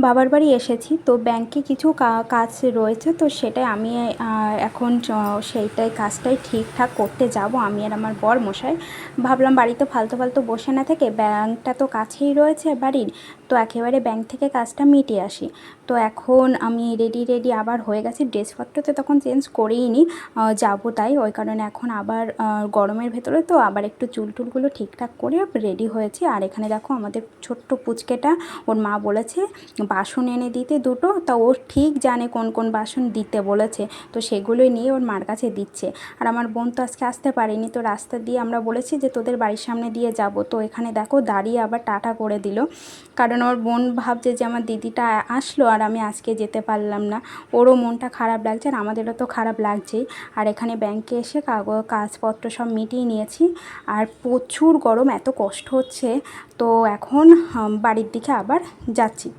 বাবার বাড়ি এসেছি, তো ব্যাংকে কিছু কাজ রয়েছে, তো সেটাই আমি এখন সেইটাই কাজটাই ঠিকঠাক করতে যাব আমি আর আমার বরমশাই। ভাবলাম বাড়িতে ফালতু ফালতু বসে না থেকে ব্যাংকটা তো কাছেই রয়েছে বাড়ির, তো একেবারে ব্যাংক থেকে কাজটা মিটিয়ে আসি। তো এখন আমি রেডি আবার হয়ে গেছি, ড্রেসপত্র তো তখন চেঞ্জ করেই নি, যাবো তাই ওই কারণে এখন আবার গরমের ভেতরে তো আবার একটু চুল টুলগুলো ঠিকঠাক করে রেডি হয়েছি। আর এখানে দেখো আমাদের ছোট্ট পুচকেটা, ওর মা বলেছে বাসন এনে দিতে দুটো, তা ও ঠিক জানে কোন কোন বাসন দিতে বলেছে, তো সেগুলোই নিয়ে ওর মার কাছে দিচ্ছে। আর আমার বোন তো আজকে আসতে পারেনি, তো রাস্তা দিয়ে আমরা বলেছি যে তোদের বাড়ির সামনে দিয়ে যাব, তো এখানে দেখো দাঁড়িয়ে আবার টাটা করে দিল, কারণ ওর বোন ভাবছে যে আমার দিদিটা আসলো আর আমি আজকে যেতে পারলাম না, ওরও মনটা খারাপ লাগছে আর আমাদেরও তো খারাপ লাগছেই। আর এখানে ব্যাংকে এসে কাজপত্র সব মিটিয়ে নিয়েছি, আর প্রচুর গরম, এত কষ্ট হচ্ছে, তো এখন বাড়ির দিকে আবার যাচ্ছি।